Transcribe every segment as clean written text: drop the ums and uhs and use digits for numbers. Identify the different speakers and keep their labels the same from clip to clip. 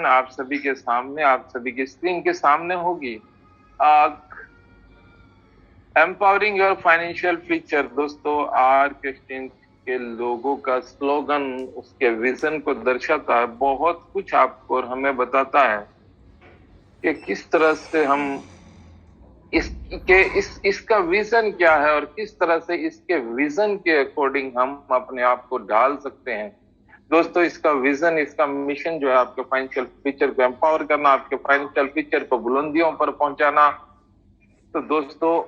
Speaker 1: आप सभी के सामने, आप सभी की स्क्रीन के सामने होगी। Empowering your financial future. दोस्तों, आर्क एक्सचेंज के लोगों का स्लोगन उसके विजन को दर्शाता है, बहुत कुछ आपको और हमें बताता है कि किस तरह से हम इसका विजन क्या है और किस तरह से इसके विजन के अकॉर्डिंग हम अपने आप को ढाल सकते हैं। दोस्तों, इसका विजन, इसका मिशन जो है आपके फाइनेंशियल फ्यूचर को एम्पावर करना, आपके फाइनेंशियल फ्यूचर को बुलंदियों पर पहुंचाना। तो दोस्तों,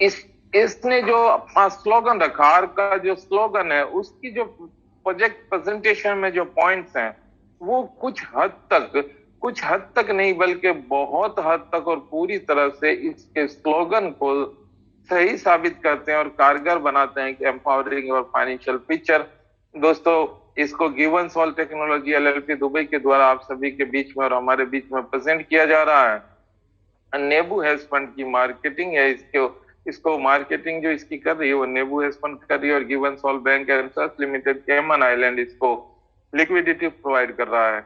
Speaker 1: इस इसने जो अपना स्लोगन रखा, आर का जो स्लोगन है, उसकी जो प्रोजेक्ट प्रेजेंटेशन में जो पॉइंट्स हैं, वो कुछ हद तक नहीं बल्कि बहुत हद तक और पूरी तरह से इसके स्लोगन को सही साबित करते हैं और कारगर बनाते हैं कि एम्पावरिंग और फाइनेंशियल फ्यूचर। दोस्तों, इसको given solve technology LLP Dubai के द्वारा आप सभी के बीच में और हमारे बीच में प्रेजेंट किया जा रहा है। नेबू हेज फंड की मार्केटिंग है, इसको मार्केटिंग जो इसकी कर रही है वो नेबू हेज फंड कर रही है, और given solve bank and trust limited Cayman island इसको लिक्विडिटी प्रोवाइड कर रहा है।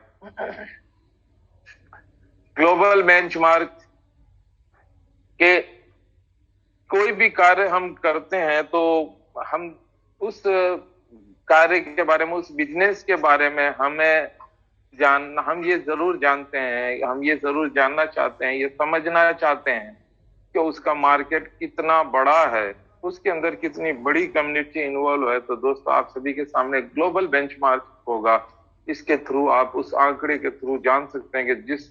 Speaker 1: ग्लोबल बेंचमार्क के कोई भी कार्य हम करते हैं तो हम उस कार्य के बारे में, उस बिजनेस के बारे में हम ये जरूर जानते हैं, हम ये जरूर जानना चाहते हैं, ये समझना चाहते हैं कि उसका मार्केट कितना बड़ा है, उसके अंदर कितनी बड़ी कम्युनिटी इन्वॉल्व है। तो दोस्तों, आप सभी के सामने ग्लोबल बेंचमार्क होगा। इसके थ्रू आप उस आंकड़े के थ्रू जान सकते हैं कि जिस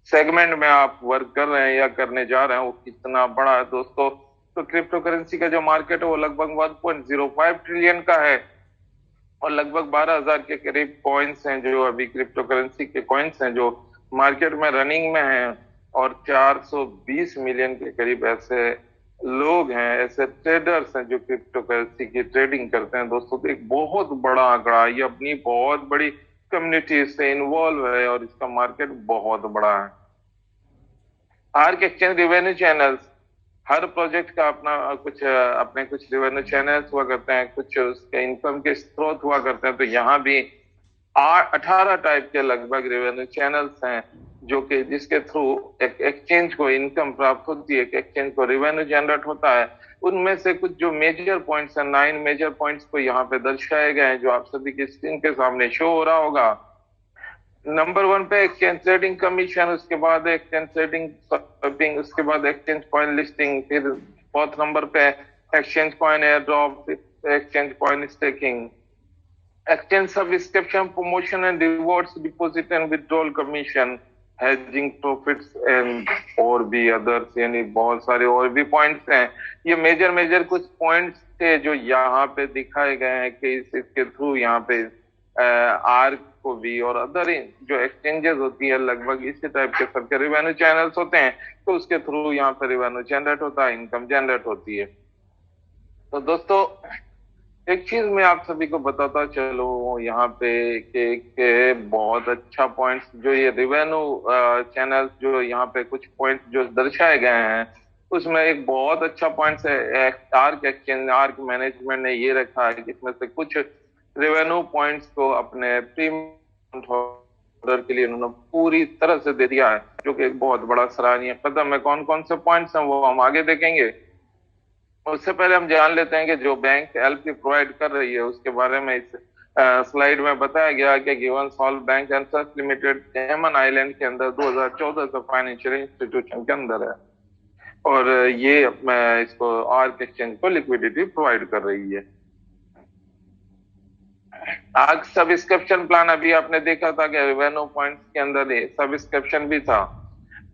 Speaker 1: सेगमेंट में आप वर्क कर रहे हैं या करने जा रहे हैं वो कितना बड़ा है। दोस्तों, तो क्रिप्टो करेंसी का जो मार्केट है वो लगभग 1.05 ट्रिलियन का है, और लगभग 12,000 के करीब कॉइन्स हैं जो अभी क्रिप्टो करेंसी के कॉइन्स हैं जो मार्केट में रनिंग में हैं, और 420 मिलियन के करीब ऐसे लोग हैं, ऐसे ट्रेडर्स हैं जो क्रिप्टो करेंसी की ट्रेडिंग करते हैं। दोस्तों, तो एक बहुत बड़ा आंकड़ा है, ये अपनी बहुत बड़ी कम्युनिटी से इन्वॉल्व है और इसका मार्केट बहुत बड़ा है। आर्क एक्सचेंज रिवेन्यू चैनल्स, हर प्रोजेक्ट का अपने कुछ रिवेन्यू चैनल्स हुआ करते हैं, कुछ उसके इनकम के स्रोत हुआ करते हैं। तो यहाँ भी 18 टाइप के लगभग रेवेन्यू चैनल्स हैं जो कि जिसके थ्रू एक एक्सचेंज को इनकम प्राप्त होती है, एक एक्सचेंज को रेवेन्यू जनरेट होता है। उनमें से कुछ जो मेजर पॉइंट्स हैं, 9 मेजर पॉइंट्स को यहाँ पे दर्शाए गए हैं जो आप सभी की स्क्रीन के सामने शो हो रहा होगा। नंबर 1 पे एक्सचेंज ट्रेडिंग कमीशन, उसके बाद एक्सचेंज ट्रेडिंग स्वैपिंग, उसके बाद एक्सचेंज कॉइन लिस्टिंग, फिर 4th नंबर पे exchange coin air drop, exchange coin staking, exchange subscription promotion and rewards, deposit and withdrawal commission, hedging profits and और भी others, यानी बहुत सारे और भी पॉइंट्स हैं। ये मेजर कुछ पॉइंट्स थे जो यहाँ पे दिखाए गए हैं कि इसके थ्रू यहाँ पे आर्क को भी और अदर जो एक्सचेंजेस होती है लगभग इसी टाइप के सबके रिवेन्यू चैनल्स होते हैं, तो उसके थ्रू यहाँ पे रिवेन्यू जनरेट होता है, इनकम जनरेट होती है। तो दोस्तों, एक चीज मैं आप सभी को बताता चलो यहाँ पे कि बहुत अच्छा पॉइंट्स जो ये रिवेन्यू चैनल जो यहाँ पे कुछ पॉइंट्स जो दर्शाए गए हैं, उसमें एक बहुत अच्छा पॉइंट्स है आर्क एक्सचेंज, आर्क मैनेजमेंट ने ये रखा है कि इसमें से कुछ रेवेन्यू पॉइंट्स को अपने प्रीमियम होल्डर के लिए उन्होंने पूरी तरह से दे दिया है, जो कि एक बहुत बड़ा सराहनीय कदम है। कौन कौन से पॉइंट्स हैं वो हम आगे देखेंगे। उससे पहले हम जान लेते हैं कि जो बैंक एलपी प्रोवाइड कर रही है उसके बारे में। इस स्लाइड में बताया गया कि given solve bank and trust limited Cayman island के अंदर 2014 से फाइनेंशियल इंस्टीट्यूशन के अंदर है, और ये इसको आर्क एक्सचेंज को लिक्विडिटी प्रोवाइड कर रही है। आर्क सब्सक्रिप्शन प्लान, अभी आपने देखा था कि रेवेन्यू पॉइंट्स के अंदर सब्सक्रिप्शन भी था।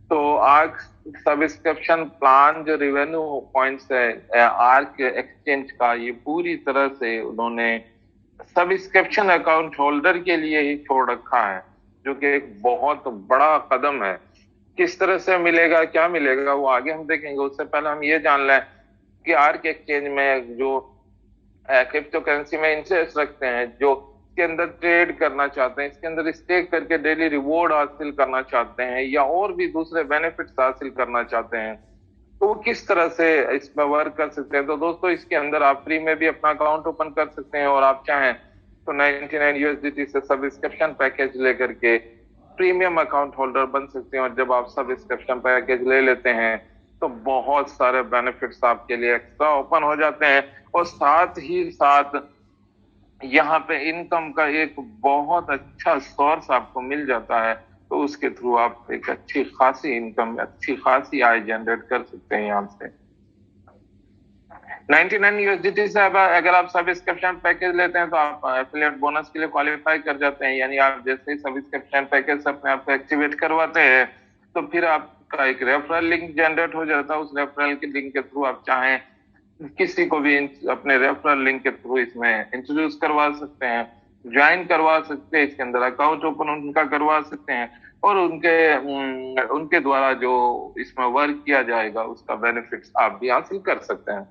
Speaker 1: तो आर्क सब्सक्रिप्शन प्लान जो रेवेन्यू पॉइंट्स है आर्क एक्सचेंज का, ये पूरी तरह से उन्होंने सब्सक्रिप्शन अकाउंट होल्डर के लिए ही छोड़ रखा है, जो कि एक बहुत बड़ा कदम है। किस तरह से मिलेगा, क्या मिलेगा, वो आगे हम देखेंगे। उससे पहले हम ये जान लें कि आर्क एक्सचेंज में जो क्रिप्टो करेंसी में इंटरेस्ट रखते हैं, जो इसके अंदर ट्रेड करना चाहते हैं, इसके अंदर स्टेक करके डेली रिवॉर्ड हासिल करना चाहते हैं या और भी दूसरे बेनिफिट्स हासिल करना चाहते हैं, तो वो किस तरह से इसमें वर्क कर सकते हैं। तो दोस्तों, इसके अंदर आप फ्री में भी अपना अकाउंट ओपन कर सकते हैं, और आप चाहें तो 99 यूएसडीटी से सब्सक्रिप्शन पैकेज लेकर के प्रीमियम अकाउंट होल्डर बन सकते हैं। और जब आप सब्सक्रिप्शन पैकेज ले लेते हैं तो बहुत सारे बेनिफिट्स आपके लिए एक्स्ट्रा ओपन हो जाते हैं, और साथ ही साथ यहाँ पे इनकम का एक बहुत अच्छा सोर्स आपको मिल जाता है। तो उसके थ्रू आप एक अच्छी खासी इनकम, अच्छी खासी आय जनरेट कर सकते हैं यहाँ से। 99 यूएसडीटी से अगर आप सब्सक्रिप्शन पैकेज लेते हैं तो आप एफिलिएट बोनस के लिए क्वालिफाई कर जाते हैं। यानी आप जैसे ही सब्सक्रिप्शन पैकेज अपने आप को एक्टिवेट करवाते हैं तो फिर आपका एक रेफरल लिंक जनरेट हो जाता है। उस रेफरल के लिंक के थ्रू आप चाहें किसी को भी अपने रेफरल लिंक के थ्रू इसमें इंट्रोड्यूस करवा सकते हैं, ज्वाइन करवा सकते हैं, इसके अंदर अकाउंट ओपन उनका करवा सकते हैं, और उनके द्वारा जो इसमें वर्क किया जाएगा उसका बेनिफिट्स आप भी हासिल कर सकते हैं।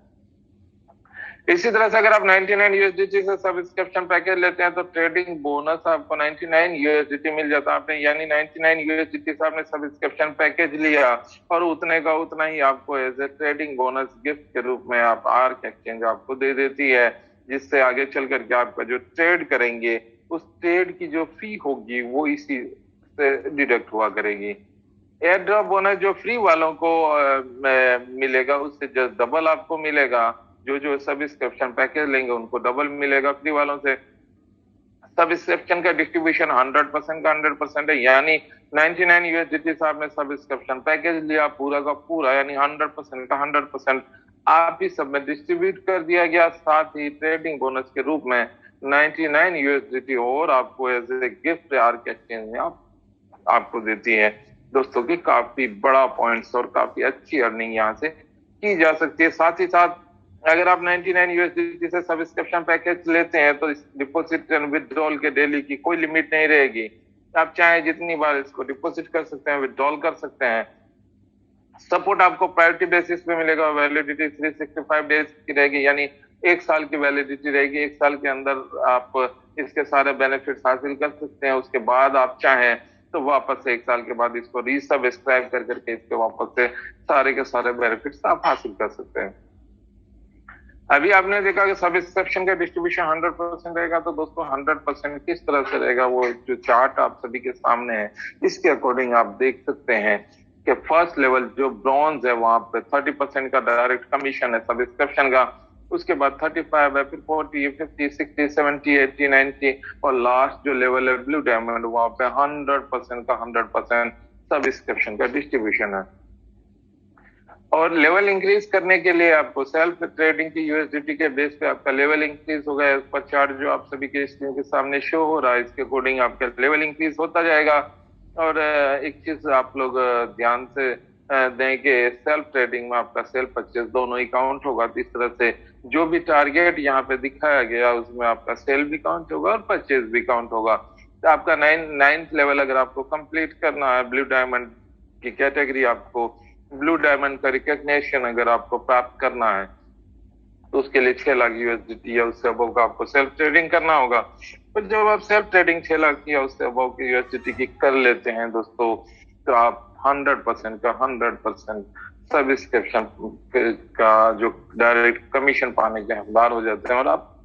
Speaker 1: इसी तरह से अगर आप 99 यूएसडीटी से सब्सक्रिप्शन पैकेज लेते हैं तो ट्रेडिंग बोनस आपको 99 यूएसडीटी मिल जाता है। आपने यानी 99 यूएसडीटी से आपने सब्सक्रिप्शन पैकेज लिया और उतने का उतना ही आपको as a trading bonus gift के रूप में आप आर्क एक्सचेंज आपको दे देती है, जिससे आगे चल करके आपका जो ट्रेड करेंगे उस ट्रेड की जो फी होगी वो इसी से डिडक्ट हुआ करेगी। एयर ड्रॉप बोनस जो फ्री वालों को मिलेगा उससे जो डबल आपको मिलेगा। जो सब्सक्रिप्शन पैकेज लेंगे उनको डबल मिलेगा फ्री वालों से। सब्सक्रिप्शन का डिस्ट्रीब्यूशन 100% का 100% है, यानी 99 यूएसडीटी से आपने सब्सक्रिप्शन पैकेज लिया पूरा का पूरा, यानी 100% का 100% आप ही सब में डिस्ट्रीब्यूट कर दिया गया। साथ ही ट्रेडिंग बोनस के रूप में 99 यूएसडीटी और आपको as a gift Arc exchange में आपको देती है। दोस्तों की काफी बड़ा पॉइंट्स और काफी अच्छी अर्निंग यहाँ से की जा सकती है। साथ ही साथ अगर आप 99 यूएसडीटी से सब्सक्रिप्शन पैकेज लेते हैं तो डिपॉजिट एंड विड्रॉल के डेली की कोई लिमिट नहीं रहेगी। आप चाहे जितनी बार इसको डिपॉजिट कर सकते हैं, विड्रॉल कर सकते हैं। सपोर्ट आपको प्रायोरिटी बेसिस पे मिलेगा। वैलिडिटी 365 डेज की रहेगी, यानी 1 साल की वैलिडिटी रहेगी। 1 साल के अंदर आप इसके सारे बेनिफिट्स हासिल कर सकते हैं। उसके बाद आप चाहें तो वापस से 1 साल के बाद इसको रीसब्सक्राइब कर करके इसके वापस से सारे के सारे बेनिफिट्स आप हासिल कर सकते हैं। अभी आपने देखा कि सब्सक्रिप्शन का डिस्ट्रीब्यूशन 100% रहेगा, तो दोस्तों 100% किस तरह से रहेगा वो जो चार्ट आप सभी के सामने है इसके अकॉर्डिंग आप देख सकते हैं कि फर्स्ट लेवल जो ब्रॉन्ज है वहां पे 30% का डायरेक्ट कमीशन है सब्सक्रिप्शन का। उसके बाद 35 है, फिर 40, 50, 60, 70, 80, 90 और लास्ट जो लेवल है ब्लू डायमंड वहां पे 100% का 100% सब्सक्रिप्शन का डिस्ट्रीब्यूशन है। और लेवल इंक्रीज करने के लिए आपको सेल्फ ट्रेडिंग की यूएसडीटी के बेस पे आपका लेवल इंक्रीज होगा। इस पर चार्ट जो आप सभी के स्क्रीन के सामने शो हो रहा है इसके अकॉर्डिंग आपका लेवल इंक्रीज होता जाएगा। और एक चीज आप लोग ध्यान से दें कि सेल्फ ट्रेडिंग में आपका सेल्फ परचेज दोनों ही काउंट होगा। तो इस तरह से जो भी टारगेट यहाँ पे दिखाया गया उसमें आपका सेल भी काउंट होगा और परचेज भी काउंट होगा। तो आपका 9th लेवल अगर आपको कंप्लीट करना है, ब्लू डायमंड की कैटेगरी, आपको ब्लू डायमंड का रिकॉग्निशन अगर आपको प्राप्त करना है तो उसके लिए 6 लाख यूएसडीटी या उससे अबव का आपको सेल्फ ट्रेडिंग करना होगा। तो जब आप सेल्फ ट्रेडिंग 6 लाख या उससे अबव की यूएसडीटी की कर लेते हैं दोस्तों, तो आप 100% का 100% सब्सक्रिप्शन का जो डायरेक्ट कमीशन पाने के हकदार हो जाते हैं। और आप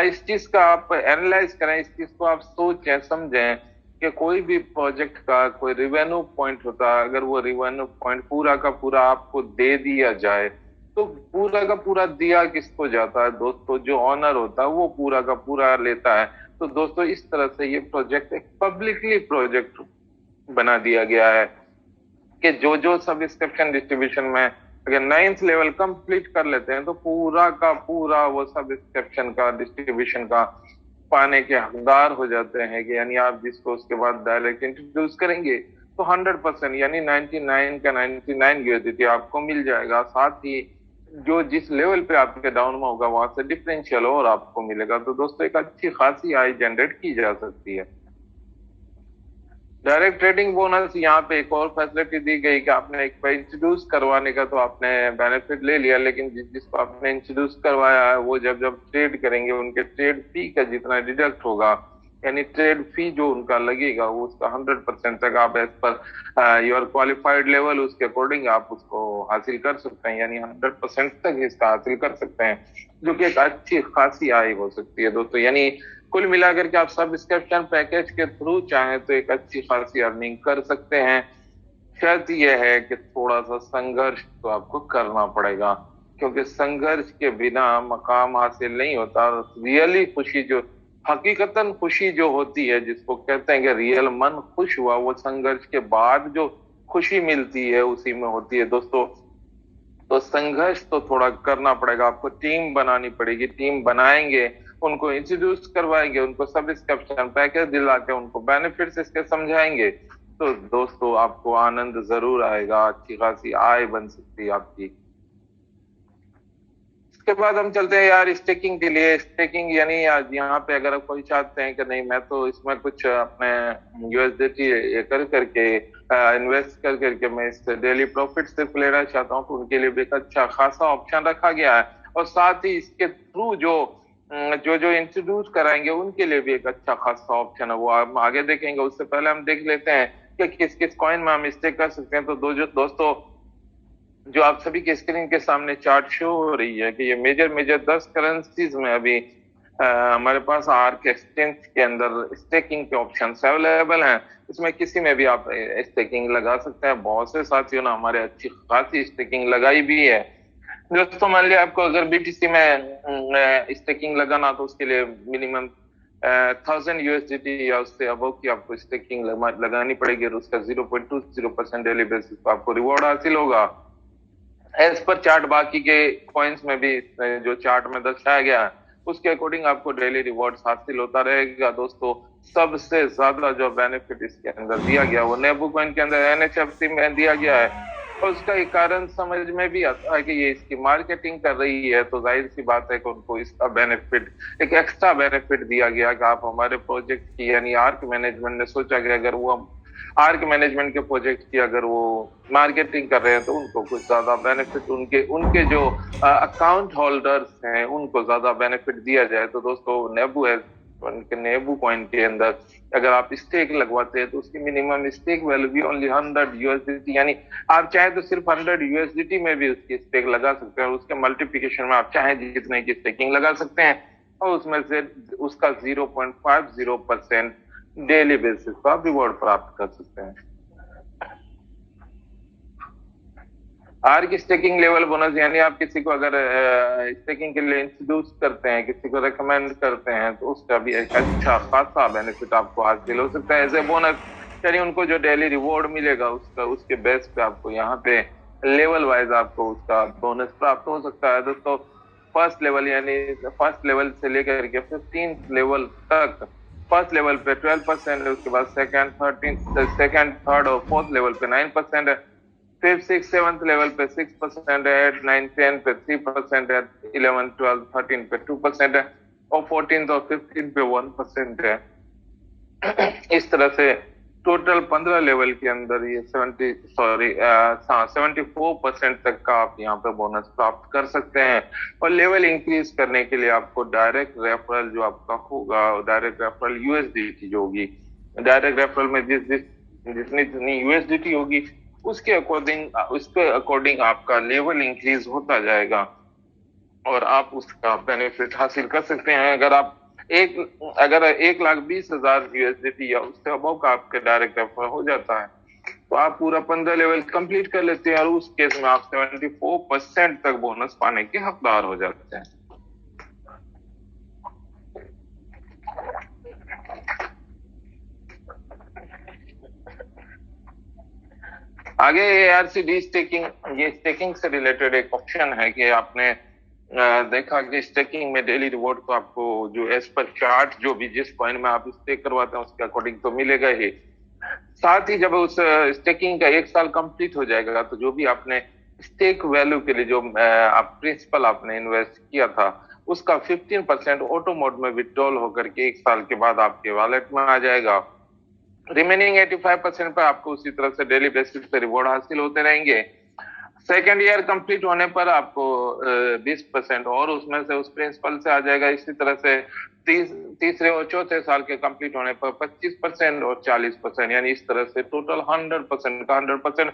Speaker 1: इस चीज का आप एनालाइज करें, इस चीज को आप सोचें समझें कि कोई भी प्रोजेक्ट का कोई रिवेन्यू पॉइंट होता है, अगर वो रिवेन्यू पॉइंट पूरा का पूरा आपको दे दिया जाए तो पूरा का पूरा दिया किसको जाता है दोस्तों? जो ऑनर होता है वो पूरा का पूरा लेता है। तो दोस्तों इस तरह से ये प्रोजेक्ट एक पब्लिकली प्रोजेक्ट बना दिया गया है कि जो सब्सक्रिप्शन डिस्ट्रीब्यूशन में अगर 9th लेवल कंप्लीट कर लेते हैं तो पूरा का पूरा वो सब्सक्रिप्शन का डिस्ट्रीब्यूशन का पाने के हकदार हो जाते हैं। कि यानी आप जिसको उसके बाद डायरेक्ट इंट्रोड्यूस करेंगे तो 100% यानी 99 का 99 यूएसडीटी आपको मिल जाएगा। साथ ही जो जिस लेवल पे आपके डाउन में होगा वहां से डिफरेंशियल और आपको मिलेगा। तो दोस्तों एक अच्छी खासी आय जनरेट की जा सकती है। डायरेक्ट ट्रेडिंग बोनस यहाँ पे एक और फैसिलिटी दी गई कि आपने एक बार इंट्रोड्यूस करवाने का तो आपने बेनिफिट ले लिया, लेकिन जिसको आपने इंट्रोड्यूस करवाया है वो जब ट्रेड करेंगे उनके ट्रेड फी का जितना डिडक्ट होगा, यानी ट्रेड फी जो उनका लगेगा वो उसका 100% तक आप as per your qualified level उसके अकॉर्डिंग आप उसको हासिल कर सकते हैं, यानी 100% तक इसका हासिल कर सकते हैं, जो कि एक अच्छी खासी आय हो सकती है दोस्तों। यानी कुल मिलाकर के आप सब्सक्रिप्शन पैकेज के थ्रू चाहें तो एक अच्छी खासी अर्निंग कर सकते हैं। शर्त यह है कि थोड़ा सा संघर्ष तो आपको करना पड़ेगा, क्योंकि संघर्ष के बिना मकाम हासिल नहीं होता। रियली खुशी जो, हकीकतन खुशी जो होती है, जिसको कहते हैं कि रियल मन खुश हुआ, वो संघर्ष के बाद जो खुशी मिलती है उसी में होती है दोस्तों। तो संघर्ष तो थोड़ा करना पड़ेगा, आपको टीम बनानी पड़ेगी। टीम बनाएंगे, उनको इंट्रोड्यूस करवाएंगे, उनको सब्सक्रिप्शन पैकेज दिला के उनको बेनिफिट्स इसके समझाएंगे, तो दोस्तों आपको आनंद जरूर आएगा, अच्छी खासी आय बन सकती है आपकी। इसके बाद हम चलते हैं यार स्टेकिंग के लिए। स्टेकिंग यानी आज यहाँ पे अगर कोई चाहते हैं कि नहीं मैं तो इसमें कुछ अपने यूएसडीटी कर करके इन्वेस्ट कर करके मैं इस डेली प्रॉफिट सिर्फ लेना चाहता हूँ, तो उनके लिए भी एक अच्छा खासा ऑप्शन रखा गया है। और साथ ही इसके थ्रू जो जो जो इंट्रोड्यूस कराएंगे उनके लिए भी एक अच्छा खासा ऑप्शन है, वो हम आगे देखेंगे। उससे पहले हम देख लेते हैं कि किस किस कॉइन में हम स्टेक कर सकते हैं। तो दोस्तों जो आप सभी के स्क्रीन के सामने चार्ट शो हो रही है कि ये मेजर मेजर 10 करेंसीज में अभी हमारे पास आर्क एक्सचेंज के अंदर स्टेकिंग के ऑप्शन अवेलेबल हैं। इसमें किसी में भी आप स्टेकिंग लगा सकते हैं। बहुत से साथियों ने हमारे अच्छी खासी स्टेकिंग लगाई भी है। दोस्तों मान लिया आपको अगर बीटीसी में स्टेकिंग लगाना, तो उसके लिए मिनिमम 1000 USDT या उससे अबव की आपको स्टेकिंग लगानी पड़ेगी, और उसका 0.20% डेली बेसिस पर आपको रिवॉर्ड हासिल होगा। एज पर चार्ट बाकी के कॉइन्स में भी जो चार्ट में दर्शाया गया है उसके अकॉर्डिंग आपको डेली रिवॉर्ड हासिल होता रहेगा। दोस्तों सबसे ज्यादा जो बेनिफिट इसके अंदर दिया गया वो नेबू कॉइन के अंदर एनएचएफसी में दिया गया है, और उसका एक कारण समझ में भी आता है कि ये इसकी मार्केटिंग कर रही है, तो जाहिर सी बात है कि उनको इसका बेनिफिट, एक एक्स्ट्रा बेनिफिट दिया गया कि आप हमारे प्रोजेक्ट की, यानी आर्क मैनेजमेंट ने सोचा कि अगर वो आर्क मैनेजमेंट के प्रोजेक्ट की अगर वो मार्केटिंग कर रहे हैं तो उनको कुछ ज्यादा बेनिफिट, उनके उनके जो अकाउंट होल्डर्स हैं उनको ज्यादा बेनिफिट दिया जाए। तो दोस्तों नेबू है, उनके नेबू कॉइन के अंदर अगर आप स्टेक लगवाते हैं तो उसकी मिनिमम स्टेक वैल्यू भी ओनली 100 USDT, यानी आप चाहे तो सिर्फ 100 USDT में भी उसकी स्टेक लगा सकते हैं। उसके मल्टीप्लिकेशन में आप चाहे जितने की स्टेकिंग लगा सकते हैं, और उसमें से उसका 0.50% डेली बेसिस पर आप रिवॉर्ड प्राप्त कर सकते हैं। आर्क स्टेकिंग लेवल बोनस, यानी आप किसी को अगर स्टेकिंग के लिए इंट्रोड्यूस करते हैं, किसी को रेकमेंड करते हैं, तो उसका भी एक अच्छा खासा बेनिफिट आपको हासिल हो सकता है एज ए बोनस। यानी उनको जो डेली रिवॉर्ड मिलेगा उसका, उसके बेस पे आपको यहाँ पे लेवल वाइज आपको उसका बोनस प्राप्त हो सकता है। दोस्तों फर्स्ट लेवल, यानी फर्स्ट लेवल से लेकर के 15 लेवल तक, फर्स्ट लेवल पे 12% है, उसके बाद सेकंड थर्ड और फोर्थ लेवल पे 9% है, फिफ्थ सिक्स सेवंथ लेवल पे 6% है, 8 9 10 पे 3% है, 11 12 13 पे 2% है, और 14 और 15 पे 1% है। इस तरह से टोटल 15 लेवल के अंदर ये 74% तक का आप यहाँ पे बोनस प्राप्त कर सकते हैं। और लेवल इंक्रीज करने के लिए आपको डायरेक्ट रेफरल जो आपका होगा, डायरेक्ट रेफरल यूएसडीटी जो होगी, डायरेक्ट रेफरल में जितनी यूएसडीटी होगी उसके अकॉर्डिंग आपका लेवल इंक्रीज होता जाएगा और आप उसका बेनिफिट हासिल कर सकते हैं। अगर 1,20,000 USDT या उससे अबव का आपके डायरेक्ट रेफर हो जाता है, तो आप पूरा 15 लेवल कंप्लीट कर लेते हैं, और उस केस में आप 74% तक बोनस पाने के हकदार हो जाते हैं। आगे ARCD स्टेकिंग, ये स्टेकिंग से रिलेटेड एक ऑप्शन है कि आपने देखा कि स्टेकिंग में डेली रिवॉर्ड तो आपको जो एज पर चार्ट जो भी जिस कॉइन में आप स्टेक करवाते हैं उसके अकॉर्डिंग तो मिलेगा ही। साथ ही जब उस स्टेकिंग का 1 साल कंप्लीट हो जाएगा तो जो भी आपने स्टेक वैल्यू के लिए जो आप प्रिंसिपल आपने इन्वेस्ट किया था उसका 15% ऑटो मोड में विड्रॉल होकर के 1 साल के बाद आपके वॉलेट में आ जाएगा। रिमेनिंग 85% पर आपको उसी तरह से डेली बेसिस पे रिवॉर्ड हासिल होते रहेंगे। सेकेंड ईयर कंप्लीट होने पर आपको 20% और उसमें से उस प्रिंसिपल से आ जाएगा। इसी तरह से तीसरे और चौथे साल के कंप्लीट होने पर 25% और 40%, यानी इस तरह से टोटल 100% का 100%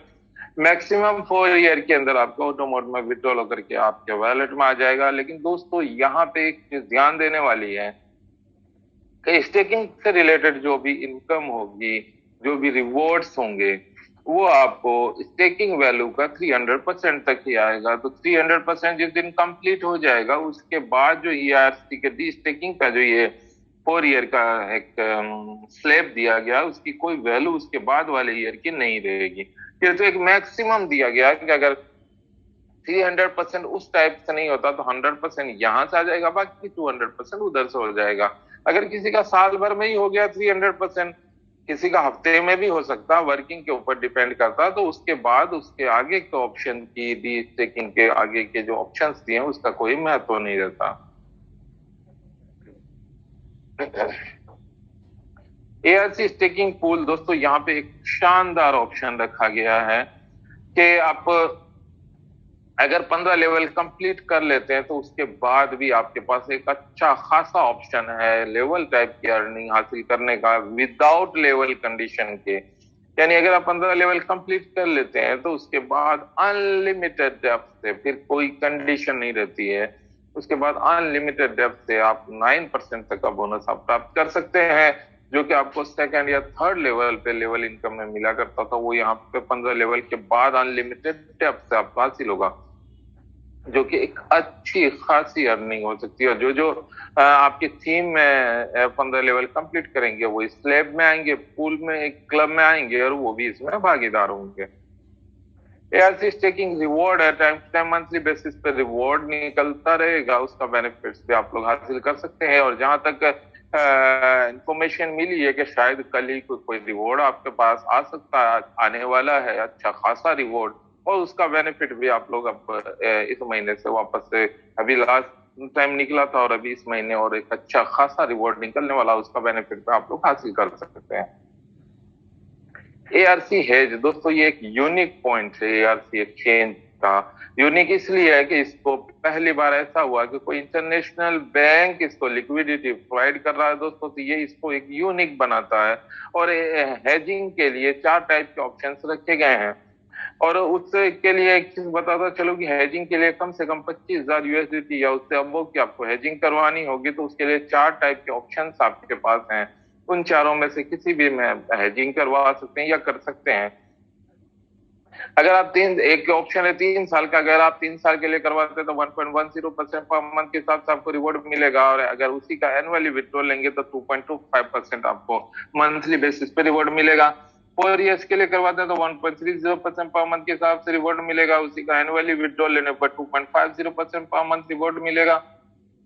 Speaker 1: मैक्सिमम 4 ईयर के अंदर आपको ऑटो मोड में विड्रॉल होकर के आपके वॉलेट में आ जाएगा। लेकिन दोस्तों यहाँ पे एक चीज ध्यान देने वाली है स्टेकिंग से रिलेटेड जो भी इनकम होगी, जो भी रिवॉर्ड्स होंगे, वो आपको स्टेकिंग वैल्यू का 300% तक ही आएगा। तो 300% जिस दिन कंप्लीट हो जाएगा, उसके बाद जो ईआरसी के डी स्टेकिंग का जो ये 4 ईयर का एक स्लैब दिया गया, उसकी कोई वैल्यू उसके बाद वाले ईयर की नहीं रहेगी। ये तो एक मैक्सिमम दिया गया कि अगर 300% उस टाइप से नहीं होता तो 100% यहां से आ जाएगा, बाकी 200% उधर से हो जाएगा। अगर किसी का साल भर में ही हो गया 300%, किसी का हफ्ते में भी हो सकता, वर्किंग के ऊपर डिपेंड करता, तो उसके बाद उसके आगे के ऑप्शन की डी स्टेकिंग के आगे के जो ऑप्शंस दिए हैं उसका कोई महत्व नहीं रहता। एआरसी स्टेकिंग पूल दोस्तों, यहाँ पे एक शानदार ऑप्शन रखा गया है कि आप अगर 15 लेवल कंप्लीट कर लेते हैं तो उसके बाद भी आपके पास एक अच्छा खासा ऑप्शन है लेवल टाइप की अर्निंग हासिल करने का विदाउट लेवल कंडीशन के। यानी अगर आप 15 लेवल कंप्लीट कर लेते हैं तो उसके बाद अनलिमिटेड डेप्थ से, फिर कोई कंडीशन नहीं रहती है, उसके बाद अनलिमिटेड डेप्थ से आप 9% तक का बोनस आप प्राप्त कर सकते हैं, जो कि आपको सेकंड या थर्ड लेवल पे लेवल इनकम में मिला करता था, वो यहाँ पे 15 लेवल के बाद अनलिमिटेड डेप्थ से आपको हासिल होगा, जो कि एक अच्छी खासी अर्निंग हो सकती है। जो जो आपकी थीम में 15 लेवल कंप्लीट करेंगे वो इस स्लैब में आएंगे, पूल में, एक क्लब में आएंगे और वो भी इसमें भागीदार होंगे। एआरसी स्टेकिंग रिवॉर्ड है, time to time monthly basis पे रिवॉर्ड निकलता रहेगा, उसका बेनिफिट्स भी आप लोग हासिल कर सकते हैं। और जहां तक इंफॉर्मेशन मिली है कि शायद कल ही कोई रिवॉर्ड आपके पास आ सकता है, आने वाला है अच्छा खासा रिवॉर्ड, और उसका बेनिफिट भी आप लोग अब इस महीने से वापस से, अभी लास्ट टाइम निकला था और अभी इस महीने और एक अच्छा खासा रिवॉर्ड निकलने वाला, उसका बेनिफिट भी आप लोग हासिल कर सकते हैं। एआरसी हेज दोस्तों, ये एक यूनिक पॉइंट है एआरसी एक्सचेंज का। यूनिक इसलिए है कि इसको पहली बार ऐसा हुआ कि कोई इंटरनेशनल बैंक इसको लिक्विडिटी प्रोवाइड कर रहा है दोस्तों, तो ये इसको एक यूनिक बनाता है। और हेजिंग के लिए 4 टाइप के ऑप्शंस रखे गए हैं। और उसके के लिए एक चीज बताता चलो कि हेजिंग के लिए कम से कम 25,000 यूएसडीटी या उससे अबव की आपको हेजिंग करवानी होगी, तो उसके लिए 4 टाइप के ऑप्शंस आपके पास हैं। उन चारों में से किसी भी में हेजिंग करवा सकते हैं या कर सकते हैं। अगर आप एक ऑप्शन है 3 साल का, अगर आप 3 साल के लिए करवाते हैं तो 1.10% पर मंथ के हिसाब से आपको रिवॉर्ड मिलेगा, और अगर उसी का एनुअली विड्रॉल लेंगे तो 2.25% आपको मंथली बेसिस पे रिवॉर्ड मिलेगा। 4 ईयर्स के लिए करवाते हैं तो 1.30% पर मंथ के हिसाब से रिवॉर्ड मिलेगा, उसी का एनुअली विड्रॉल लेने पर 2.50% पर मंथ रिवॉर्ड मिलेगा।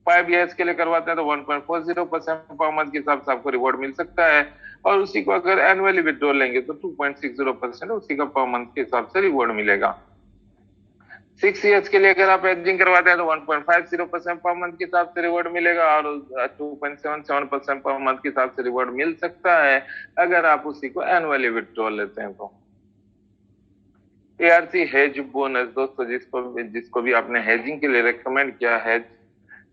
Speaker 1: 5 ईयर्स के लिए करवाते हैं तो 1.40% पर मंथ के हिसाब से आपको रिवॉर्ड मिल सकता है, और उसी को अगर एनुअली विड्रॉल लेंगे तो 2.60% उसी का पर मंथ के हिसाब से रिवॉर्ड मिलेगा। 6 ईयर्स के लिए अगर आप एजिंग करवाते हैं तो 1.50% पर मंथ के हिसाब से रिवॉर्ड मिलेगा, और 2.77% पर मंथ के हिसाब से रिवॉर्ड मिल सकता है अगर आप उसी को एनुअली विड्रॉल लेते हैं तो। एआरसी हेज बोनस दोस्तों, जिसको भी आपने हेजिंग के लिए रेकमेंड किया, हेज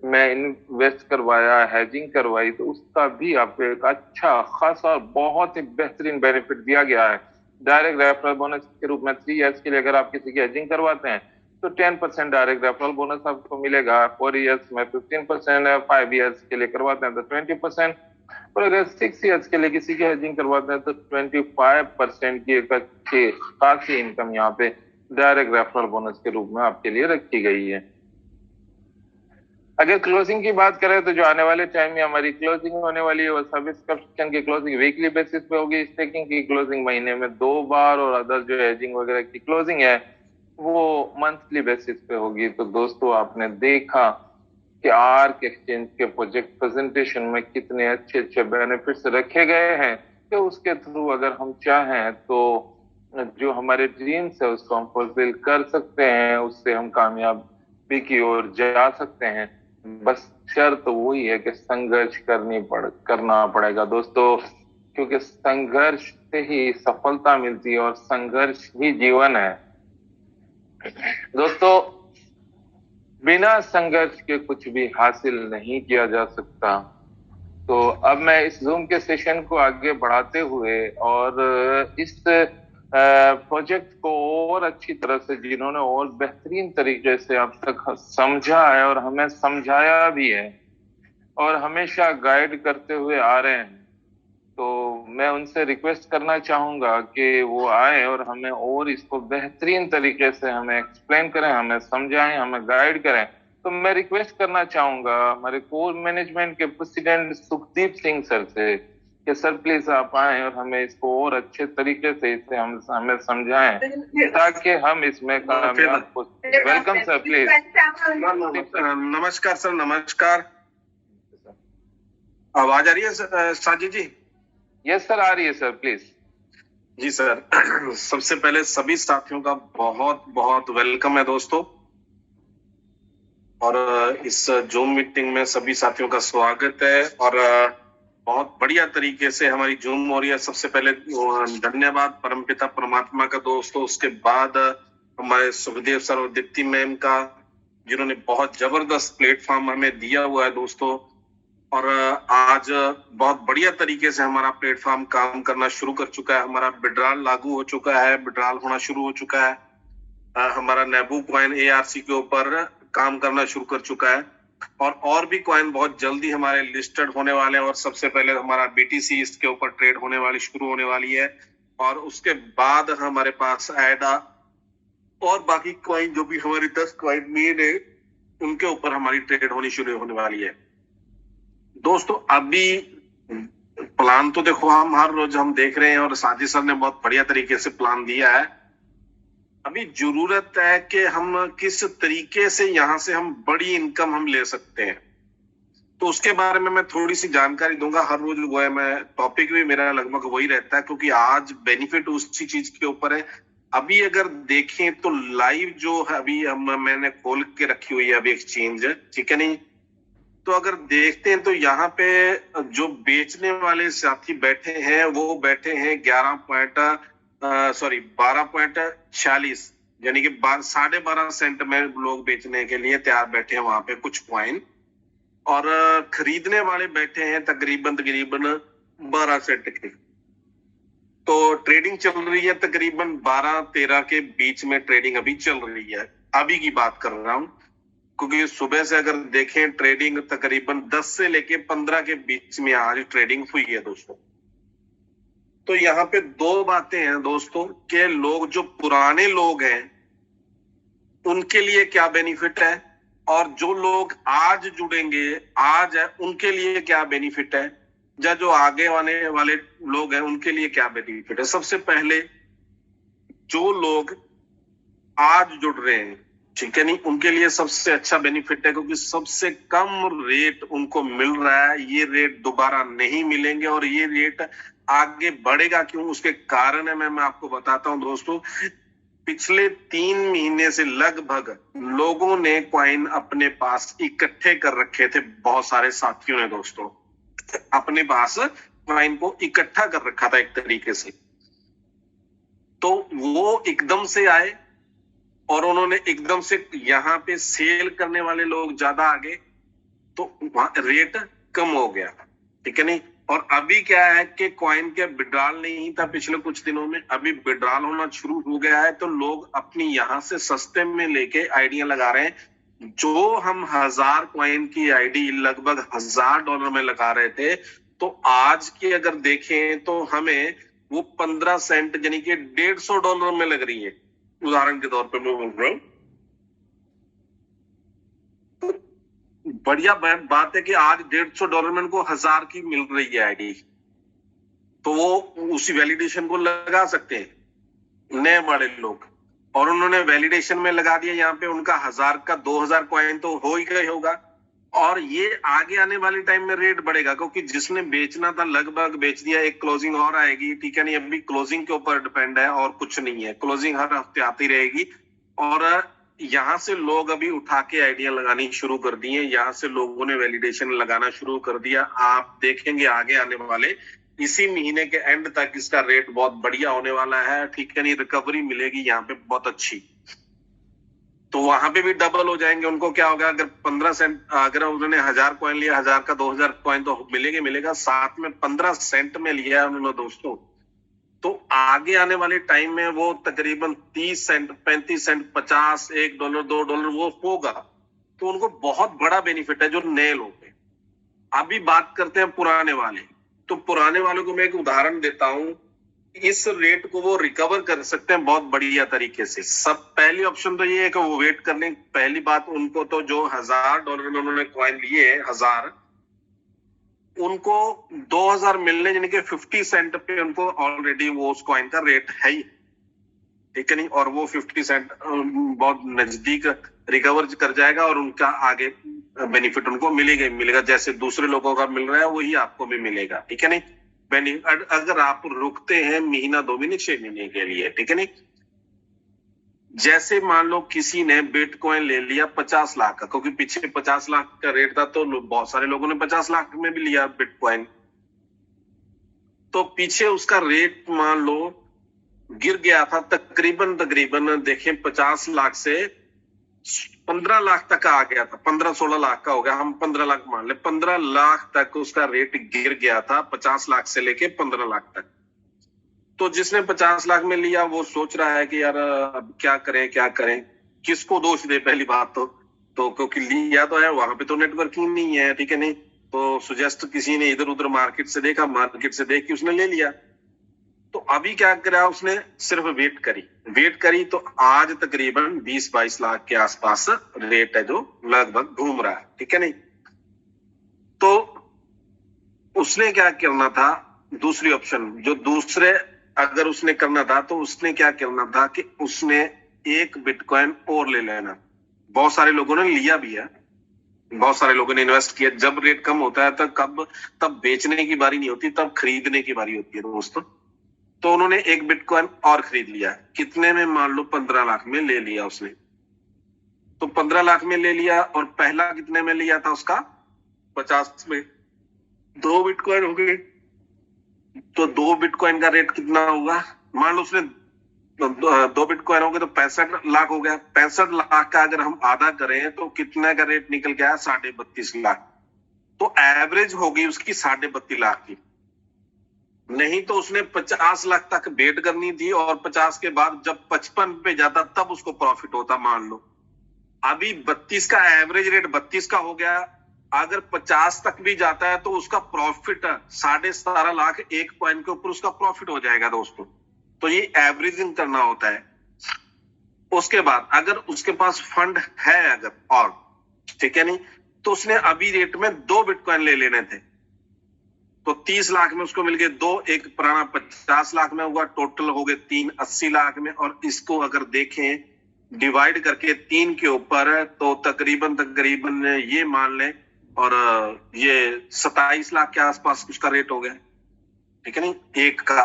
Speaker 1: मैं इन्वेस्ट करवाया, हेजिंग करवाई, तो उसका भी आपको एक अच्छा खासा बहुत ही बेहतरीन बेनिफिट दिया गया है। डायरेक्ट रेफरल बोनस के रूप में 3 ईयर्स के लिए अगर आप किसी की हेजिंग करवाते हैं तो 10% डायरेक्ट रेफरल बोनस आपको मिलेगा। 4 ईयर्स में 15% है, 5 ईयर्स के लिए करवाते हैं तो 20%, और अगर 6 ईयर्स के लिए किसी की हेजिंग करवाते हैं तो 25% की एक अच्छी खासी इनकम यहाँ पे डायरेक्ट रेफरल बोनस के रूप में आपके लिए रखी गई है। अगर क्लोजिंग की बात करें तो जो आने वाले टाइम में हमारी क्लोजिंग होने वाली है वो सब्सक्रिप्शन की क्लोजिंग वीकली बेसिस पे होगी, स्टेकिंग की क्लोजिंग महीने में 2 बार, और अदर जो हेजिंग वगैरह की क्लोजिंग है वो मंथली बेसिस पे होगी। तो दोस्तों आपने देखा कि आर्क एक्सचेंज के प्रोजेक्ट प्रेजेंटेशन में कितने अच्छे अच्छे बेनिफिट्स रखे गए हैं कि उसके थ्रू अगर हम चाहें तो जो हमारे ड्रीम्स है उसको हम फुलफिल कर सकते हैं, उससे हम कामयाबी की ओर जा सकते हैं। बस शर्त वही है कि संघर्ष करना पड़ेगा दोस्तों, क्योंकि संघर्ष से ही सफलता मिलती है और संघर्ष ही जीवन है दोस्तों। बिना संघर्ष के कुछ भी हासिल नहीं किया जा सकता। तो अब मैं इस जूम के सेशन को आगे बढ़ाते हुए और इस प्रोजेक्ट को और अच्छी तरह से, जिन्होंने और बेहतरीन तरीके से अब तक समझा है और हमें समझाया भी है, और हमेशा गाइड करते हुए आ रहे हैं। तो मैं उनसे रिक्वेस्ट करना चाहूंगा कि वो आए और हमें और इसको बेहतरीन तरीके से हमें एक्सप्लेन करें, हमें समझाएं, हमें गाइड करें। तो मैं रिक्वेस्ट करना चाहूंगा हमारे कोर मैनेजमेंट के प्रेसिडेंट सुखदीप सिंह सर से कि सर प्लीज आप आए और हमें इसको और अच्छे तरीके से इसे हम हमें समझाएं ताकि हम इसमें कामयाब हो। Welcome sir, please.
Speaker 2: नमस्कार सर, नमस्कार। आवाज आ रही है साजिद जी?
Speaker 1: यस सर, आ रही है सर, प्लीज।
Speaker 2: जी सर, सबसे पहले सभी साथियों का बहुत बहुत वेलकम है दोस्तों, और इस जूम मीटिंग में सभी साथियों का स्वागत है। और बहुत बढ़िया तरीके से हमारी जूम हो रही है। सबसे पहले धन्यवाद परमपिता परमात्मा का दोस्तों, उसके बाद हमारे सुखदेव सर और दीप्ति मैम का, जिन्होंने बहुत जबरदस्त प्लेटफॉर्म हमें दिया हुआ है दोस्तों। और आज बहुत बढ़िया तरीके से हमारा प्लेटफॉर्म काम करना शुरू कर चुका है। हमारा विड्रॉल लागू हो चुका है, विड्रॉल होना शुरू हो चुका है। हमारा नेबू कॉइन एआरसी के ऊपर काम करना शुरू कर चुका है, और भी कॉइन बहुत जल्दी हमारे लिस्टेड होने वाले हैं। और सबसे पहले हमारा बीटीसी इसके ऊपर ट्रेड होने वाली शुरू होने वाली है, और उसके बाद हमारे पास एडा और बाकी कॉइन जो भी हमारी 10 कॉइन मेन है उनके ऊपर हमारी ट्रेड होनी शुरू होने वाली है दोस्तों। अभी प्लान तो देखो हम हर रोज हम देख रहे हैं, और साजिद सर ने बहुत बढ़िया तरीके से प्लान दिया है। अभी जरूरत है कि हम किस तरीके से यहाँ से हम बड़ी इनकम हम ले सकते हैं, तो उसके बारे में मैं थोड़ी सी जानकारी दूंगा। हर रोज वो है, मैं टॉपिक भी मेरा लगभग वही रहता है, क्योंकि आज बेनिफिट उसी चीज के ऊपर है। अभी अगर देखें तो लाइव जो है अभी मैंने खोल के रखी हुई है अभी एक्सचेंज, ठीक है नहीं, तो अगर देखते हैं तो यहाँ पे जो बेचने वाले साथी बैठे हैं वो बैठे हैं 12.46, यानी कि 12.5 सेंट में लोग बेचने के लिए तैयार बैठे हैं वहां पे कुछ कॉइन, और खरीदने वाले बैठे हैं तकरीबन 12 सेंट के। तो ट्रेडिंग चल रही है तकरीबन 12-13 के बीच में ट्रेडिंग अभी चल रही है। अभी की बात कर रहा हूं, क्योंकि सुबह से अगर देखें ट्रेडिंग तकरीबन 10 से लेके 15 के बीच में आज ट्रेडिंग हुई है दोस्तों। तो यहाँ पे दो बातें हैं दोस्तों, के लोग जो पुराने लोग हैं उनके लिए क्या बेनिफिट है, और जो लोग आज जुड़ेंगे आज है उनके लिए क्या बेनिफिट है, या जो आगे आने वाले लोग हैं उनके लिए क्या बेनिफिट है। सबसे पहले जो लोग आज जुड़ रहे हैं, ठीक है नहीं, उनके लिए सबसे अच्छा बेनिफिट है, क्योंकि सबसे कम रेट उनको मिल रहा है। ये रेट दोबारा नहीं मिलेंगे, और ये रेट आगे बढ़ेगा क्यों, उसके कारण है मैं आपको बताता हूं दोस्तों। पिछले 3 महीने से लगभग लोगों ने कॉइन अपने पास इकट्ठे कर रखे थे, बहुत सारे साथियों ने दोस्तों अपने पास कॉइन को इकट्ठा कर रखा था एक तरीके से। तो वो एकदम से आए और उन्होंने एकदम से यहाँ पे सेल करने वाले लोग ज्यादा आ गए, तो रेट कम हो गया, ठीक है नहीं। और अभी क्या है कि कॉइन के विड्रॉल नहीं था पिछले कुछ दिनों में, अभी विड्रॉल होना शुरू हो गया है, तो लोग अपनी यहाँ से सस्ते में लेके आईडियां लगा रहे हैं। जो हम 1000 कॉइन की आईडी लगभग $1000 में लगा रहे थे, तो आज की अगर देखें तो हमें वो 15 सेंट यानी कि $150 में लग रही है। उदाहरण के तौर पे मैं बोल रहा हूं, बढ़िया बात है कि आज $150 में उनको 1000 की मिल रही है आईडी, तो वो उसी वैलिडेशन को लगा सकते हैं नए बड़े लोग। और उन्होंने वैलिडेशन में लगा दिया, यहाँ पे उनका 1000 का 2000 कॉइन तो हो ही गया होगा। और ये आगे आने वाले टाइम में रेट बढ़ेगा, क्योंकि जिसने बेचना था लगभग बेच दिया। एक क्लोजिंग और आएगी, ठीक है नहीं, अभी क्लोजिंग के ऊपर डिपेंड है और कुछ नहीं है। क्लोजिंग हर हफ्ते आती रहेगी, और यहाँ से लोग अभी उठा के आइडिया लगानी शुरू कर दी है। यहाँ से लोगों ने वैलिडेशन लगाना शुरू कर दिया। आप देखेंगे आगे आने वाले इसी महीने के एंड तक इसका रेट बहुत बढ़िया होने वाला है, ठीक है नहीं, रिकवरी मिलेगी यहाँ पे बहुत अच्छी। तो वहां पे भी डबल हो जाएंगे। उनको क्या होगा, अगर 15 सेंट, अगर उन्होंने 1000 कॉइन लिया, 1000 का 2000 कॉइन तो मिलेगा, साथ में 15 सेंट में लिया है उन्होंने दोस्तों, तो आगे आने वाले टाइम में वो तकरीबन 30 सेंट, 35 सेंट, 50, $1, $2 वो होगा। तो उनको बहुत बड़ा बेनिफिट है जो नए लोग हैं। अभी बात करते हैं पुराने वाले। तो पुराने वालों को मैं एक उदाहरण देता हूं, इस रेट को वो रिकवर कर सकते हैं बहुत बढ़िया तरीके से। सब पहली ऑप्शन तो ये है कि वो वेट कर लें। पहली बात, उनको तो जो $1000 में उन्होंने कॉइन लिए 1000, उनको 2000 मिलने यानी कि 50 सेंट पे उनको ऑलरेडी वो उस कॉइन का रेट है ही, ठीक है नहीं, और वो 50 सेंट बहुत नजदीक रिकवर कर जाएगा और उनका आगे बेनिफिट उनको मिलेगा ही मिलेगा। जैसे दूसरे लोगों का मिल रहा है वही आपको भी मिलेगा, ठीक है नहीं। अगर आप रुकते हैं महीना 2 महीने 6 महीने के लिए, ठीक है नहीं। जैसे मान लो किसी ने बिटकॉइन ले लिया 50 लाख का, क्योंकि पीछे 50 लाख का रेट था तो बहुत सारे लोगों ने 50 लाख में भी लिया बिटकॉइन। तो पीछे उसका रेट मान लो गिर गया था तकरीबन देखें 50 लाख से 15 लाख तक आ गया था, 15-16 लाख का हो गया, हम 15 लाख मान ले, 15 लाख तक उसका रेट गिर गया था, 50 लाख से लेके 15 लाख तक। तो जिसने 50 लाख में लिया वो सोच रहा है कि यार अब क्या करें, किसको दोष दे। पहली बात तो क्योंकि लिया तो है, वहां पे तो नेटवर्किंग नहीं है, ठीक है नहीं। तो सुजेस्ट किसी ने इधर उधर मार्केट से देख के उसने ले लिया। तो अभी क्या करा उसने, सिर्फ वेट करी तो आज तकरीबन 20-22 लाख के आसपास रेट है जो लगभग घूम रहा है, ठीक है नहीं। तो उसने क्या करना था, दूसरी ऑप्शन जो दूसरे अगर उसने करना था तो उसने क्या करना था कि उसने एक बिटकॉइन और ले लेना। बहुत सारे लोगों ने लिया भी है, बहुत सारे लोगों ने इन्वेस्ट किया। जब रेट कम होता है तब बेचने की बारी नहीं होती, तब खरीदने की बारी होती है दोस्तों। तो उन्होंने एक बिटकॉइन और खरीद लिया। कितने में, मान लो 15 लाख में ले लिया उसने। तो 15 लाख में ले लिया और पहला कितने में लिया था उसका, 50 में। 2 बिटकॉइन हो गए तो 2 बिटकॉइन का रेट कितना होगा, मान लो उसने 2 बिटकॉइन हो गए तो 65 लाख हो गया। 65 लाख का अगर हम आधा करें तो कितने का रेट निकल गया, 32.5 लाख। तो एवरेज होगी उसकी 32.5 लाख की। नहीं तो उसने 50 लाख तक वेट करनी थी और 50 के बाद जब 55 पे जाता तब उसको प्रॉफिट होता। मान लो अभी 32 का एवरेज रेट 32 का हो गया, अगर 50 तक भी जाता है तो उसका प्रॉफिट 17.5 लाख एक कॉइन के ऊपर उसका प्रॉफिट हो जाएगा दोस्तों। तो ये एवरेजिंग करना होता है। उसके बाद अगर उसके पास फंड है अगर और, ठीक है नहीं, तो उसने अभी रेट में 2 बिटकॉइन ले लेने थे। तो 30 लाख में उसको मिल गए 2, एक पुराना 50 लाख में हुआ, टोटल हो गए 3, 80 लाख में। और इसको अगर देखें डिवाइड करके 3 के ऊपर तो तकरीबन ये मान लें, और ये 27 लाख के आसपास उसका रेट हो गया, ठीक है नहीं, एक का।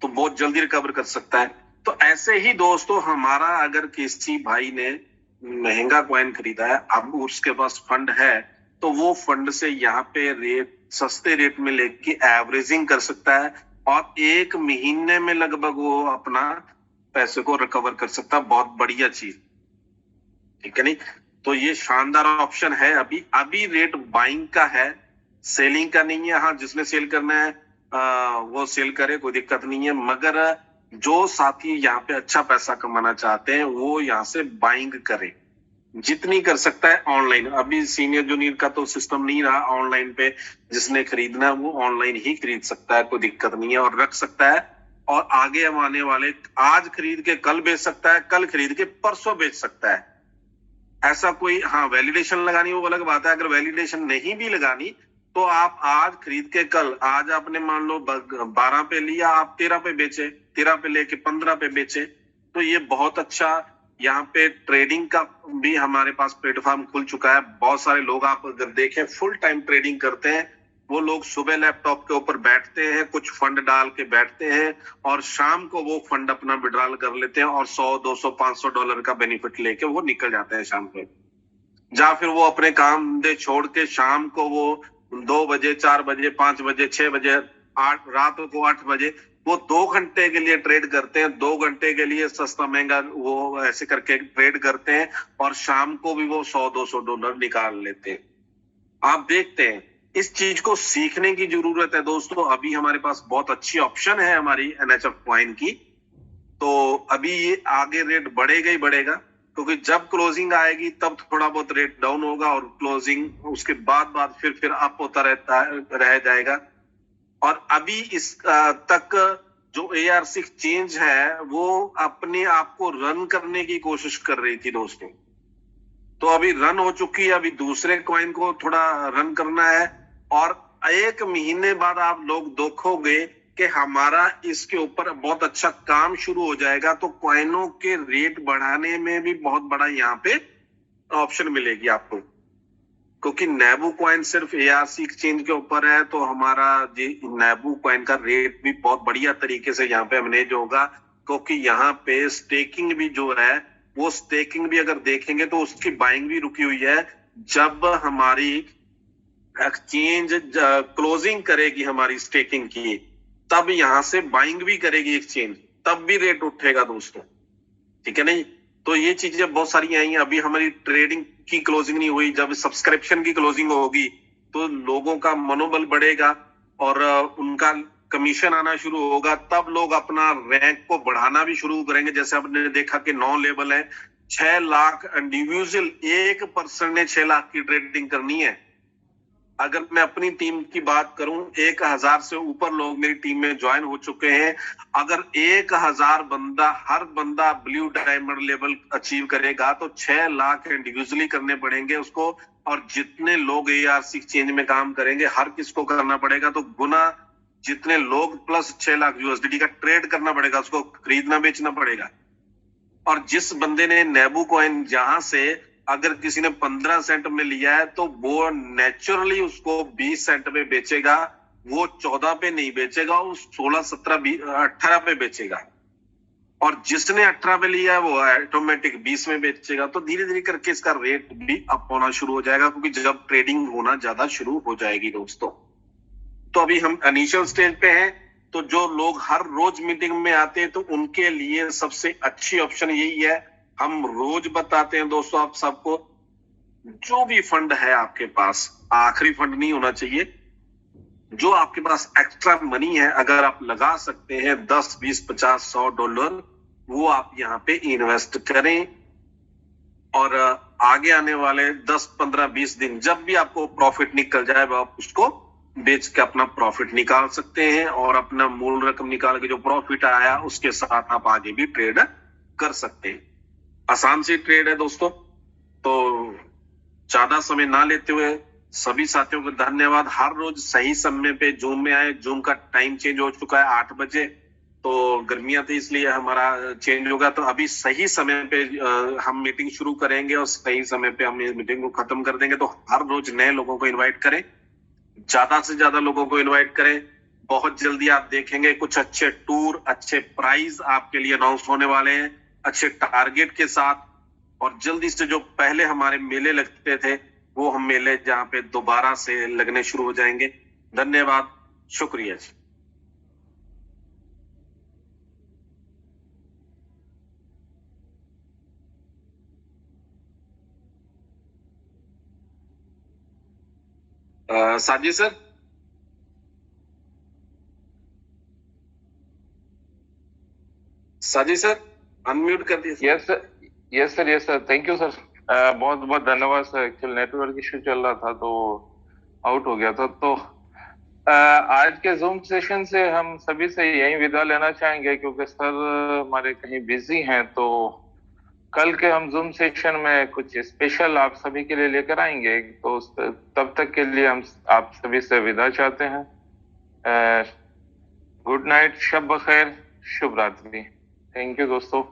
Speaker 2: तो बहुत जल्दी रिकवर कर सकता है। तो ऐसे ही दोस्तों हमारा अगर किसी भाई ने महंगा कॉइन खरीदा है, अब उसके पास फंड है, तो वो फंड से यहाँ पे रेट सस्ते रेट में लेके एवरेजिंग कर सकता है और 1 महीने में लगभग वो अपना पैसे को रिकवर कर सकता है। बहुत बढ़िया चीज, ठीक है नहीं। तो ये शानदार ऑप्शन है। अभी रेट बाइंग का है, सेलिंग का नहीं है। हाँ, जिसने सेल करना है वो सेल करे, कोई दिक्कत नहीं है। मगर जो साथी यहाँ पे अच्छा पैसा कमाना चाहते हैं वो यहाँ से बाइंग करे, जितनी कर सकता है ऑनलाइन। अभी सीनियर जूनियर का तो सिस्टम नहीं रहा, ऑनलाइन पे जिसने खरीदना है वो ऑनलाइन ही खरीद सकता है, कोई दिक्कत नहीं है, और रख सकता है। और आगे आने वाले आज खरीद के कल बेच सकता है, कल खरीद के परसों बेच सकता है। ऐसा कोई, हाँ वैलिडेशन लगानी वो अलग बात है। अगर वैलिडेशन नहीं भी लगानी तो आप आज खरीद के कल, आज आपने मान लो 12 पे लिया, आप 13 पे बेचे, 13 पे लेके 15 पे बेचे। तो ये बहुत अच्छा, यहाँ पे ट्रेडिंग का भी हमारे पास प्लेटफॉर्म खुल चुका है। बहुत सारे लोग आप अगर देखें फुल टाइम ट्रेडिंग करते हैं। वो लोग सुबह लैपटॉप के ऊपर बैठते हैं, कुछ फंड डाल के बैठते हैं और शाम को वो फंड अपना विड्रॉल कर लेते हैं और 100, 200, $500 का बेनिफिट लेके वो निकल जाते हैं शाम को। या फिर वो अपने काम दे छोड़ के शाम को वो 2 बजे, 4 बजे, 5 बजे, 6 बजे, 8 रात को 8 बजे वो 2 घंटे के लिए ट्रेड करते हैं। 2 घंटे के लिए सस्ता महंगा वो ऐसे करके ट्रेड करते हैं और शाम को भी वो $100-200 निकाल लेते हैं। आप देखते हैं, इस चीज को सीखने की जरूरत है दोस्तों। अभी हमारे पास बहुत अच्छी ऑप्शन है हमारी NHF कॉइन की। तो अभी ये आगे रेट बढ़ेगा ही बढ़ेगा, क्योंकि जब क्लोजिंग आएगी तब थोड़ा बहुत रेट डाउन होगा और क्लोजिंग उसके बाद फिर अप होता रह जाएगा। और अभी इस तक जो ARC चेंज है वो अपने आप को रन करने की कोशिश कर रही थी दोस्तों, तो अभी रन हो चुकी है। अभी दूसरे कॉइन को थोड़ा रन करना है और 1 महीने बाद आप लोग देखोगे कि हमारा इसके ऊपर बहुत अच्छा काम शुरू हो जाएगा, तो कॉइनों के रेट बढ़ाने में भी बहुत बड़ा यहाँ पे ऑप्शन मिलेगी आपको, क्योंकि नेबू कॉइन सिर्फ ARC एक्सचेंज के ऊपर है, तो हमारा नेबू कॉइन का रेट भी बहुत बढ़िया तरीके से यहाँ पे मैनेज होगा, क्योंकि यहाँ पे स्टेकिंग भी जो है वो स्टेकिंग भी अगर देखेंगे तो उसकी बाइंग भी रुकी हुई है। जब हमारी एक्सचेंज क्लोजिंग करेगी हमारी स्टेकिंग की, तब यहाँ से बाइंग भी करेगी एक्सचेंज, तब भी रेट उठेगा दोस्तों, ठीक है नहीं। तो ये चीजें बहुत सारी आई हैं। अभी हमारी ट्रेडिंग की क्लोजिंग नहीं हुई, जब सब्सक्रिप्शन की क्लोजिंग होगी तो लोगों का मनोबल बढ़ेगा और उनका कमीशन आना शुरू होगा, तब लोग अपना रैंक को बढ़ाना भी शुरू करेंगे। जैसे आपने देखा कि 9 लेवल है, 6 लाख इंडिविजुअल, एक पर्सन ने 6 लाख की ट्रेडिंग करनी है। अगर मैं अपनी टीम की बात करूं, 1000 से ऊपर लोग मेरी टीम में ज्वाइन हो चुके हैं। अगर 1000 बंदा, हर बंदा ब्लू डायमंड लेवल अचीव करेगा तो 6 लाख इंडिविजुअली करने पड़ेंगे उसको, और जितने लोग ARC एक्सचेंज में काम करेंगे हर किसको करना पड़ेगा, तो गुना जितने लोग प्लस 6 लाख USDT का ट्रेड करना पड़ेगा, उसको खरीदना बेचना पड़ेगा। और जिस बंदे ने नेबू कॉइन जहां से अगर किसी ने 15 सेंट में लिया है तो वो नेचुरली उसको 20 सेंट में बेचेगा, वो 14 पे नहीं बेचेगा, वो 16, 17, 18 पे बेचेगा। और जिसने 18 पे लिया है वो ऑटोमेटिक 20 में बेचेगा। तो धीरे धीरे करके इसका रेट भी अप होना शुरू हो जाएगा, क्योंकि जब ट्रेडिंग होना ज्यादा शुरू हो जाएगी दोस्तों। तो अभी हम इनिशियल स्टेज पे हैं, तो जो लोग हर रोज मीटिंग में आते हैं तो उनके लिए सबसे अच्छी ऑप्शन यही है। हम रोज बताते हैं दोस्तों आप सबको, जो भी फंड है आपके पास, आखिरी फंड नहीं होना चाहिए, जो आपके पास एक्स्ट्रा मनी है अगर आप लगा सकते हैं 10, 20, 50, $100, वो आप यहाँ पे इन्वेस्ट करें। और आगे आने वाले 10, 15, 20 दिन जब भी आपको प्रॉफिट निकल जाए, आप उसको बेच के अपना प्रॉफिट निकाल सकते हैं, और अपना मूल रकम निकाल के जो प्रॉफिट आया उसके साथ आप आगे भी ट्रेड कर सकते हैं। आसान सी ट्रेड है दोस्तों। तो ज्यादा समय ना लेते हुए सभी साथियों को धन्यवाद। हर रोज सही समय पे जूम में आए। जूम का टाइम चेंज हो चुका है 8 बजे, तो गर्मियां थी इसलिए हमारा चेंज होगा। तो अभी सही समय पे हम मीटिंग शुरू करेंगे और सही समय पे हम इस मीटिंग को खत्म कर देंगे। तो हर रोज नए लोगों को इन्वाइट करें, ज्यादा से ज्यादा लोगों को इन्वाइट करें। बहुत जल्दी आप देखेंगे कुछ अच्छे टूर, अच्छे प्राइज आपके लिए अनाउंस होने वाले हैं, अच्छे टारगेट के साथ। और जल्दी से जो पहले हमारे मेले लगते थे वो हम मेले जहां पे दोबारा से लगने शुरू हो जाएंगे। धन्यवाद, शुक्रिया जी। साजी सर, साजी सर अनम्यूट कर दीजिए।
Speaker 1: Yes sir, yes sir, yes sir, thank you sir. बहुत बहुत धन्यवाद सर। एक्चुअल नेटवर्क इश्यू चल रहा था तो आउट हो गया था। तो आज के जूम सेशन से हम सभी से यही विदा लेना चाहेंगे, क्योंकि सर हमारे कहीं बिजी हैं। तो कल के हम जूम सेशन में कुछ स्पेशल आप सभी के लिए लेकर आएंगे। तो तब तक के लिए हम आप सभी से विदा चाहते हैं। गुड नाइट, शब बखैर, शुभ रात्रि। थैंक यू दोस्तों।